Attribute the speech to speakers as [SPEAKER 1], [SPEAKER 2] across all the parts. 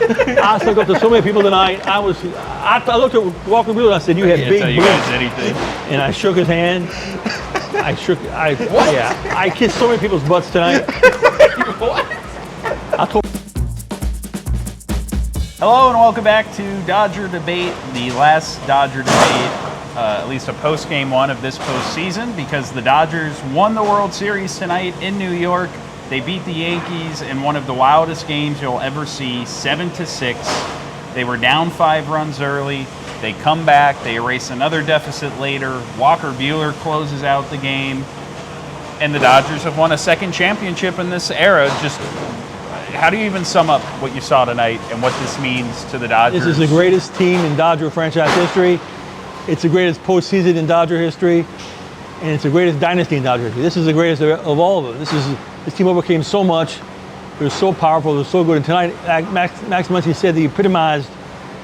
[SPEAKER 1] I spoke up to so many people tonight. I looked at Walker Buehler and I said, "You have big
[SPEAKER 2] tell you
[SPEAKER 1] boots."
[SPEAKER 2] guys anything.
[SPEAKER 1] And I shook his hand. I kissed so many people's butts tonight.
[SPEAKER 2] What?
[SPEAKER 1] I told.
[SPEAKER 2] Hello and welcome back to Dodger Debate, the last Dodger Debate, at least a post-game one of this postseason, because the Dodgers won the World Series tonight in New York. They beat the Yankees in one of the wildest games you'll ever see, 7-6. They were down 5 runs early. They come back. They erase another deficit later. Walker Buehler closes out the game. And the Dodgers have won a second championship in this era. Just how do you even sum up what you saw tonight and what this means to the Dodgers?
[SPEAKER 1] This is the greatest team in Dodger franchise history. It's the greatest postseason in Dodger history. And it's the greatest dynasty in Dodger history. This is the greatest of all of them. This team overcame so much. They were so powerful. They were so good. And tonight, Max Muncy said they epitomized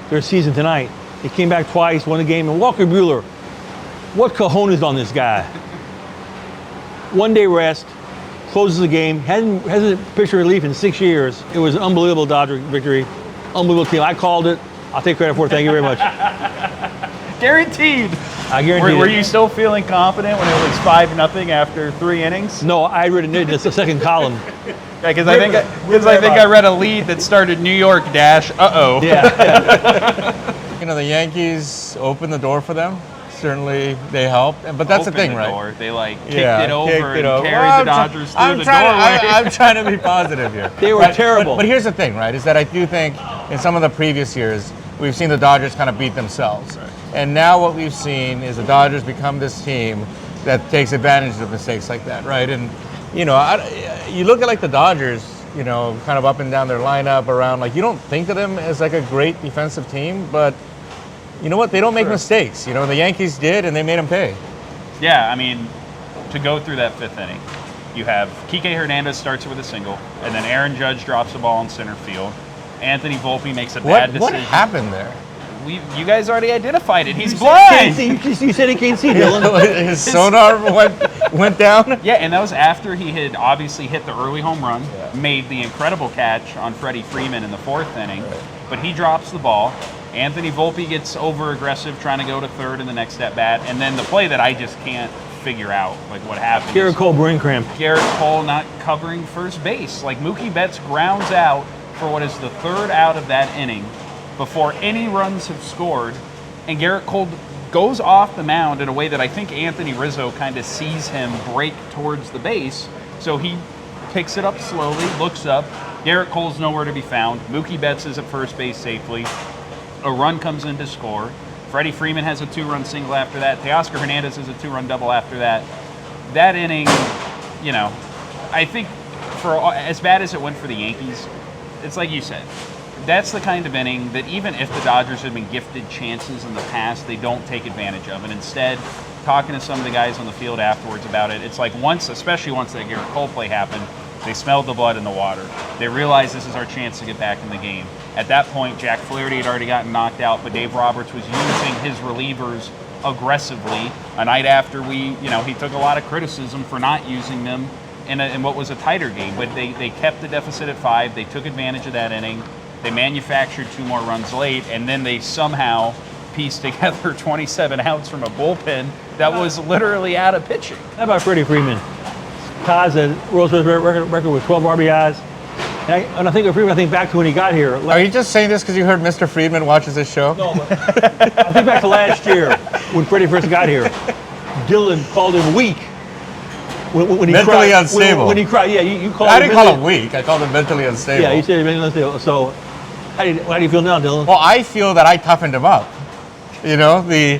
[SPEAKER 1] their season tonight. They came back twice, won the game. And Walker Buehler, what cojones on this guy? 1 day rest, closes the game, hasn't pitched relief in 6 years. It was an unbelievable Dodger victory. Unbelievable team. I called it. I'll take credit for it. Thank you very much.
[SPEAKER 2] Guaranteed.
[SPEAKER 1] I guarantee
[SPEAKER 2] Were you still feeling confident when it was 5-0 after 3 innings?
[SPEAKER 1] No, I had written it in the second column.
[SPEAKER 2] Yeah, because I think I read a lead that started New York dash. Uh-oh.
[SPEAKER 1] Yeah.
[SPEAKER 3] You know, the Yankees opened the door for them. Certainly, they helped. But that's the thing, right?
[SPEAKER 2] Door. They kicked it over and carried the Dodgers through the doorway.
[SPEAKER 3] I'm trying to be positive here.
[SPEAKER 1] They were terrible.
[SPEAKER 3] But here's the thing, right? Is that I do think in some of the previous years we've seen the Dodgers kind of beat themselves. Right. And now what we've seen is the Dodgers become this team that takes advantage of mistakes like that, right? And you look at the Dodgers, kind of up and down their lineup around, you don't think of them as a great defensive team, but you know what? They don't make mistakes. The Yankees did, and they made them pay.
[SPEAKER 2] Yeah, I mean, to go through that 5th inning, you have Kike Hernández starts with a single, and then Aaron Judge drops the ball in center field. Anthony Volpe makes a bad decision.
[SPEAKER 3] What happened there?
[SPEAKER 2] You guys already identified it. He's blind.
[SPEAKER 1] You said he can't see, Dylan.
[SPEAKER 3] His sonar went down?
[SPEAKER 2] Yeah, and that was after he had obviously hit the early home run, made the incredible catch on Freddie Freeman in the 4th inning, but he drops the ball. Anthony Volpe gets over-aggressive trying to go to third in the next at-bat, and then the play that I just can't figure out, what happened.
[SPEAKER 1] Garrett Cole brain cramp.
[SPEAKER 2] Garrett Cole not covering first base. Mookie Betts grounds out for what is the 3rd out of that inning before any runs have scored, and Garrett Cole goes off the mound in a way that I think Anthony Rizzo kind of sees him break towards the base, so he picks it up slowly, looks up. Garrett Cole's nowhere to be found. Mookie Betts is at first base safely. A run comes in to score. Freddie Freeman has a 2-run single after that. Teoscar Hernandez has a 2-run double after that. That inning, I think for as bad as it went for the Yankees, it's like you said, that's the kind of inning that even if the Dodgers had been gifted chances in the past, they don't take advantage of. And instead, talking to some of the guys on the field afterwards about it, it's especially once that Garrett Cole play happened, they smelled the blood in the water. They realized this is our chance to get back in the game. At that point, Jack Flaherty had already gotten knocked out, but Dave Roberts was using his relievers aggressively. A night after he took a lot of criticism for not using them in what was a tighter game. But they kept the deficit at 5. They took advantage of that inning. They manufactured 2 more runs late, and then they somehow pieced together 27 outs from a bullpen that was literally out of pitching.
[SPEAKER 1] How about Freddie Freeman? Ties a World Series record with 12 RBIs. And I think of Freeman, I think back to when he got here.
[SPEAKER 3] Are you just saying this because you heard Mr. Friedman watches this show?
[SPEAKER 1] No, but I think back to last year when Freddie first got here. Dylan called him weak. When he
[SPEAKER 3] mentally
[SPEAKER 1] cried,
[SPEAKER 3] unstable.
[SPEAKER 1] When he cried, yeah, you called him.
[SPEAKER 3] I didn't call him weak. I called him mentally unstable.
[SPEAKER 1] Yeah, you said mentally unstable. So how do you feel now, Dylan?
[SPEAKER 3] Well, I feel that I toughened him up. The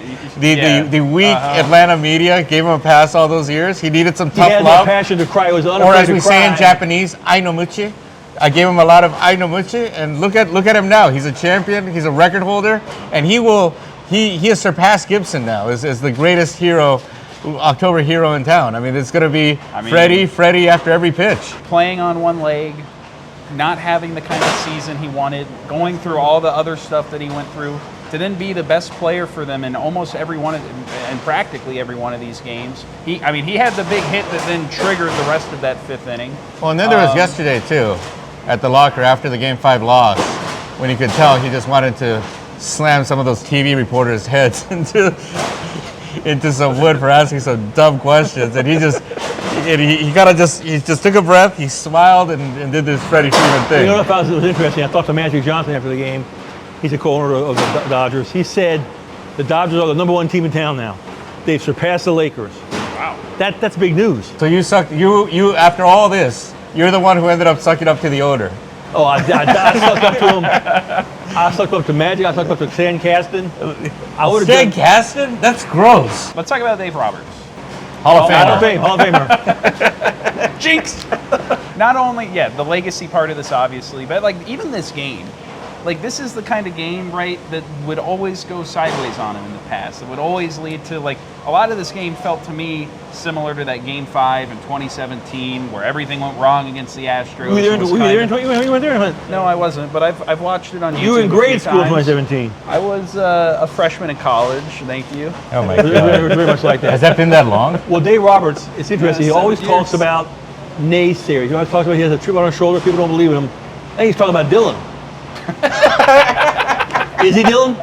[SPEAKER 3] weak Atlanta media gave him a pass all those years. He needed some tough love.
[SPEAKER 1] He had no passion to cry. It was unafraid
[SPEAKER 3] or as
[SPEAKER 1] to
[SPEAKER 3] we
[SPEAKER 1] cry.
[SPEAKER 3] say in Japanese, ainomuchi. I gave him a lot of ainomuchi, and look at him now. He's a champion. He's a record holder, and he has surpassed Gibson now as the greatest hero, October hero in town. I mean, it's going to be Freddie after every pitch.
[SPEAKER 2] Playing on one leg, not having the kind of season he wanted, going through all the other stuff that he went through, to then be the best player for them in almost and practically every one of these games. He had the big hit that then triggered the rest of that 5th inning.
[SPEAKER 3] Well, and then there was yesterday too, at the locker after the Game 5 loss. when you could tell he just wanted to slam some of those TV reporters' heads into some wood for asking some dumb questions, and he just took a breath, he smiled, and did this Freddie Freeman thing.
[SPEAKER 1] You know what I found was interesting? I talked to Magic Johnson after the game. He's a co-owner of the Dodgers. He said the Dodgers are the #1 team in town now. They've surpassed the Lakers.
[SPEAKER 2] Wow.
[SPEAKER 1] That's big news.
[SPEAKER 3] So you sucked. You after all this, you're the one who ended up sucking up to the owner.
[SPEAKER 1] Oh, I sucked up to him. I sucked up to Magic. I sucked up to Stan Kasten.
[SPEAKER 3] Stan Kasten? That's gross.
[SPEAKER 2] Let's talk about Dave Roberts.
[SPEAKER 3] Hall of Famer.
[SPEAKER 1] Hall of Famer.
[SPEAKER 2] Jinx! Not only, the legacy part of this, obviously, but like even this game, like this is the kind of game, right, that would always go sideways on him in the past. It would always lead to, like, a lot of this game felt to me similar to that Game 5 in 2017 where everything went wrong against the Astros.
[SPEAKER 1] You weren't there?
[SPEAKER 2] No, I wasn't, but I've watched it on YouTube.
[SPEAKER 1] You were in grade school in
[SPEAKER 2] times.
[SPEAKER 1] 2017.
[SPEAKER 2] I was a freshman in college, thank you.
[SPEAKER 3] Oh my
[SPEAKER 1] Very much like that.
[SPEAKER 3] Has that been that long?
[SPEAKER 1] Well, Dave Roberts, it's interesting. He
[SPEAKER 2] 7
[SPEAKER 1] always
[SPEAKER 2] years.
[SPEAKER 1] talks about naysayers. He always talks about he has a chip on his shoulder. People don't believe in him. I think he's talking about Dylan. Is he Dylan?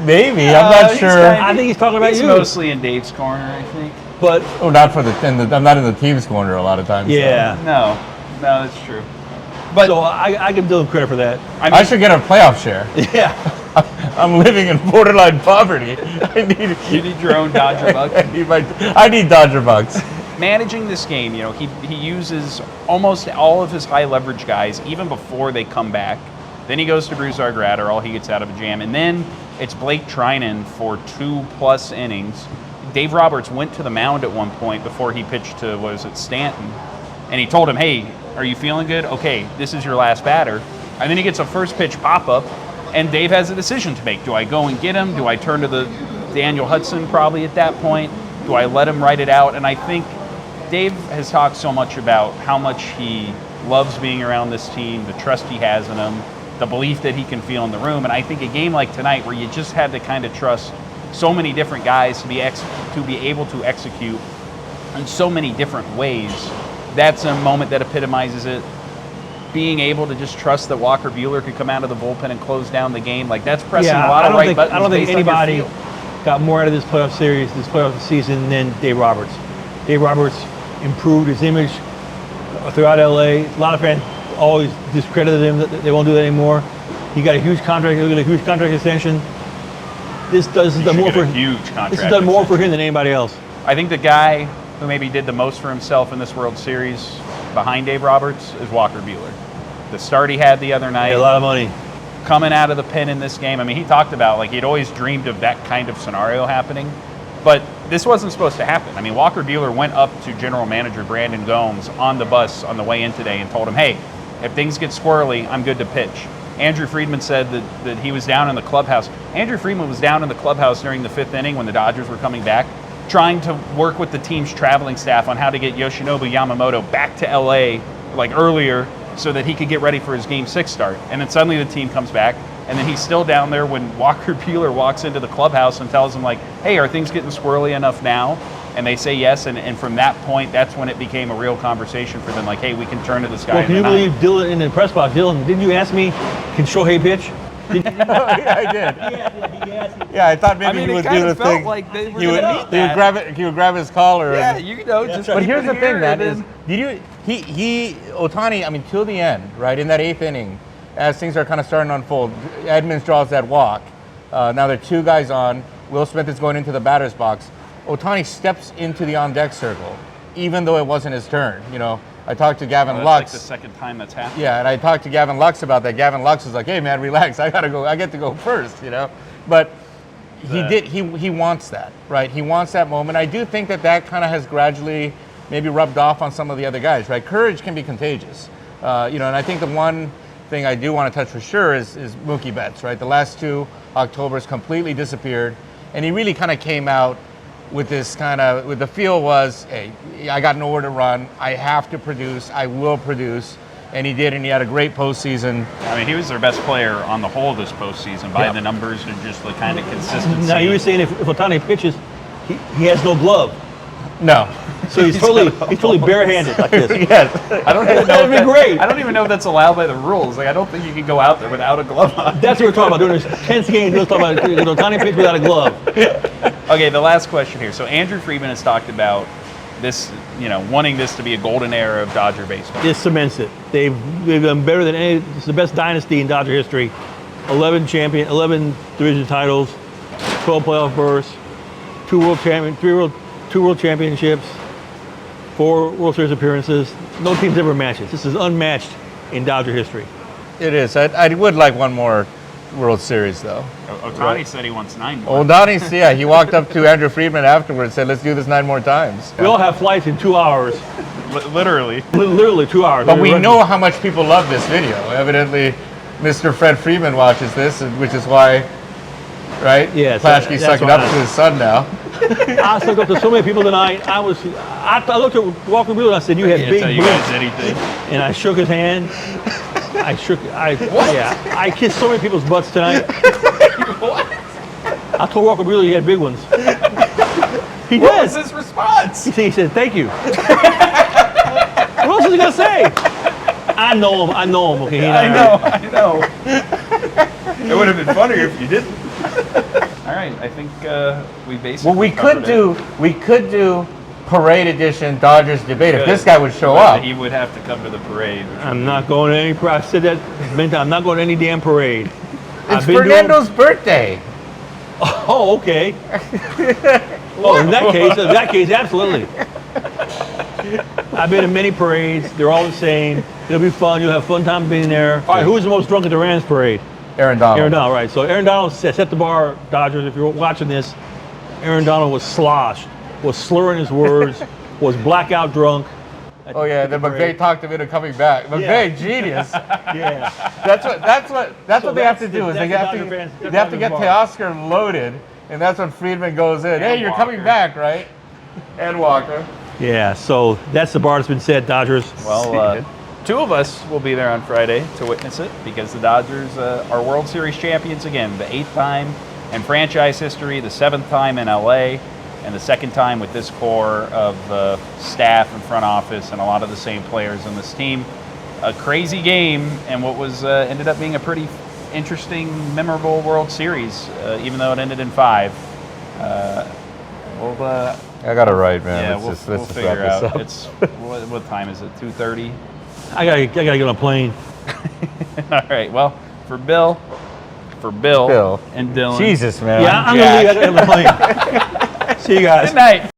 [SPEAKER 3] Maybe. I'm not sure.
[SPEAKER 1] I think he's talking about
[SPEAKER 2] He's
[SPEAKER 1] you.
[SPEAKER 2] mostly in Dave's corner, I think.
[SPEAKER 1] But
[SPEAKER 3] Oh, not for I'm not in the team's corner a lot of times.
[SPEAKER 1] yeah.
[SPEAKER 2] No, that's true. But
[SPEAKER 1] So I give Dylan credit for that.
[SPEAKER 3] I should get a playoff share.
[SPEAKER 1] Yeah.
[SPEAKER 3] I'm living in borderline poverty.
[SPEAKER 2] you need your own Dodger buck.
[SPEAKER 3] I need Dodger bucks.
[SPEAKER 2] Managing this game, he uses almost all of his high leverage guys even before they come back. Then he goes to Bruce Argratter, all he gets out of a jam. And then it's Blake Trinan for 2+ innings. Dave Roberts went to the mound at one point before he pitched to, Stanton. And he told him, hey, are you feeling good? Okay, this is your last batter. And then he gets a first pitch pop-up, and Dave has a decision to make. Do I go and get him? Do I turn to the Daniel Hudson probably at that point? Do I let him write it out? And I think Dave has talked so much about how much he loves being around this team, the trust he has in them, the belief that he can feel in the room. And I think a game like tonight where you just had to kind of trust so many different guys to be able to execute in so many different ways, that's a moment that epitomizes it. Being able to just trust that Walker Buehler could come out of the bullpen and close down the game, like that's pressing a lot of right buttons.
[SPEAKER 1] I don't think
[SPEAKER 2] based on your
[SPEAKER 1] anybody
[SPEAKER 2] feel.
[SPEAKER 1] got more out of this playoff series, this playoff season than Dave Roberts. Dave Roberts improved his image throughout LA. A lot of fans always discredited him, that they won't do that anymore. He got a huge contract, he'll get a huge contract extension. This does more for
[SPEAKER 2] huge contract.
[SPEAKER 1] This has done more for him than anybody else.
[SPEAKER 2] I think the guy who maybe did the most for himself in this World Series behind Dave Roberts is Walker Buehler. The start he had the other night,
[SPEAKER 1] A lot of money.
[SPEAKER 2] coming out of the pen in this game. I mean, he talked about like he'd always dreamed of that kind of scenario happening, but this wasn't supposed to happen. I mean, Walker Buehler went up to general manager Brandon Gomes on the bus on the way in today and told him, hey, if things get squirrely, I'm good to pitch. Andrew Friedman said that he was down in the clubhouse. Andrew Friedman was down in the clubhouse during the 5th inning when the Dodgers were coming back, trying to work with the team's traveling staff on how to get Yoshinobu Yamamoto back to LA like earlier so that he could get ready for his Game 6 start. And then suddenly the team comes back, and then he's still down there when Walker Buehler walks into the clubhouse and tells him like, hey, are things getting squirrely enough now? And they say yes, and from that point, that's when it became a real conversation for them, like, hey, we can turn to this guy.
[SPEAKER 1] Well, can you believe Dylan in the press box? Dylan, didn't you ask me, can Shohei pitch?
[SPEAKER 3] Yeah, I did. Yeah, I thought maybe he would do the thing.
[SPEAKER 2] Like they were
[SPEAKER 3] He would grab his collar.
[SPEAKER 2] Yeah,
[SPEAKER 3] and,
[SPEAKER 2] just.
[SPEAKER 3] But here's the thing, man, is Ohtani, I mean, till the end, right, in that 8th inning, as things are kind of starting to unfold, Edmonds draws that walk. Now there are 2 guys on. Will Smith is going into the batter's box. Ohtani steps into the on-deck circle, even though it wasn't his turn. You know, I talked to Gavin Lux.
[SPEAKER 2] Like the second time that's happened.
[SPEAKER 3] Yeah, and I talked to Gavin Lux about that. Gavin Lux was like, "Hey, man, relax. I get to go first." You know, but he wants that, right? He wants that moment. I do think that kind of has gradually maybe rubbed off on some of the other guys, right? Courage can be contagious, you know. And I think the one thing I do want to touch for sure is Mookie Betts, right? The last 2 Octobers completely disappeared, and he really kind of came out with this with the feel was, hey, I got nowhere to run. I have to produce. I will produce. And he did, and he had a great postseason.
[SPEAKER 2] I mean, he was their best player on the whole this postseason by the numbers and just the kind of consistency.
[SPEAKER 1] Now, you were saying if Ohtani pitches, he has no glove.
[SPEAKER 3] No.
[SPEAKER 1] So he's totally barehanded like this.
[SPEAKER 3] Yes.
[SPEAKER 2] I don't even know.
[SPEAKER 1] That'd be great.
[SPEAKER 2] I don't even know if that's allowed by the rules. Like, I don't think you can go out there without a glove on.
[SPEAKER 1] That's what we're talking about. Doing this tense game. Let's talk about tiny pitch without a glove.
[SPEAKER 2] Okay, the last question here. So Andrew Friedman has talked about this, wanting this to be a golden era of Dodger baseball.
[SPEAKER 1] This cements it. They've done better than any. It's the best dynasty in Dodger history. 11 division titles, 12 playoff berths, 2 world championships, 4 World Series appearances. No team's ever matched it. This is unmatched in Dodger history.
[SPEAKER 3] It is. I would like one more World Series, though.
[SPEAKER 2] Otani said he wants 9 more.
[SPEAKER 3] Ohtani, yeah, he walked up to Andrew Friedman afterwards and said, let's do this 9 more times.
[SPEAKER 1] We all have flights in 2 hours.
[SPEAKER 2] Literally.
[SPEAKER 1] Literally 2 hours.
[SPEAKER 3] But we know how much people love this video. Evidently, Mr. Fred Friedman watches this, which is why, right?
[SPEAKER 1] Yes,
[SPEAKER 3] Plaschke's
[SPEAKER 1] that's
[SPEAKER 3] sucking
[SPEAKER 1] why
[SPEAKER 3] up to his son now.
[SPEAKER 1] I sucked up to so many people tonight. I looked at Walker Buehler and I said, "You have big
[SPEAKER 2] tell you
[SPEAKER 1] boobs."
[SPEAKER 2] guys anything.
[SPEAKER 1] And I shook his hand. I kissed so many people's butts tonight.
[SPEAKER 2] What?
[SPEAKER 1] I told Walker Buehler he had big ones. He
[SPEAKER 2] What
[SPEAKER 1] did.
[SPEAKER 2] was his response?
[SPEAKER 1] He said, "Thank you." What else is he gonna say? I know him. Okay,
[SPEAKER 2] I know. It would have been funnier if you didn't. All right, I think we basically.
[SPEAKER 3] Well, we could do parade edition Dodgers debate if this guy would show
[SPEAKER 2] But
[SPEAKER 3] up.
[SPEAKER 2] He would have to come to the parade.
[SPEAKER 1] I'm not going to any parade. I said that many times. I'm not going to any damn parade.
[SPEAKER 3] It's Fernando's birthday.
[SPEAKER 1] Oh, okay. Oh, in that case, absolutely. I've been in many parades. They're all the same. It'll be fun. You'll have fun time being there. All right, who was the most drunk at the Rams parade?
[SPEAKER 3] Aaron Donald.
[SPEAKER 1] Aaron Donald, right. So Aaron Donald set the bar, Dodgers. If you're watching this, Aaron Donald was sloshed, was slurring his words, was blackout drunk.
[SPEAKER 3] Oh yeah, then McVay talked him into coming back. McVay, genius.
[SPEAKER 1] Yeah.
[SPEAKER 3] That's what they have to do is they have
[SPEAKER 1] Dodger fans-
[SPEAKER 3] to get
[SPEAKER 1] bar.
[SPEAKER 3] Teoscar loaded, and that's when Friedman goes in. Hey, you're coming
[SPEAKER 2] Walker.
[SPEAKER 3] back, right? And Walker.
[SPEAKER 1] Yeah, so that's the bar that's been set, Dodgers.
[SPEAKER 2] Well, 2 of us will be there on Friday to witness it because the Dodgers are World Series champions again, the 8th time in franchise history, the 7th time in LA, and the 2nd time with this core of staff and front office and a lot of the same players on this team. A crazy game and what was ended up being a pretty interesting, memorable World Series, even though it ended in 5.
[SPEAKER 3] I got it right, man.
[SPEAKER 2] Yeah,
[SPEAKER 3] let's
[SPEAKER 2] we'll
[SPEAKER 3] just
[SPEAKER 2] figure
[SPEAKER 3] wrap
[SPEAKER 2] out.
[SPEAKER 3] this up.
[SPEAKER 2] It's what time is it? 2:30.
[SPEAKER 1] I gotta get on a plane.
[SPEAKER 2] All right. Well, for Bill, and Dylan.
[SPEAKER 3] Jesus, man.
[SPEAKER 1] Yeah, I'm gonna leave. I gotta get on a plane. See you guys.
[SPEAKER 2] Good night.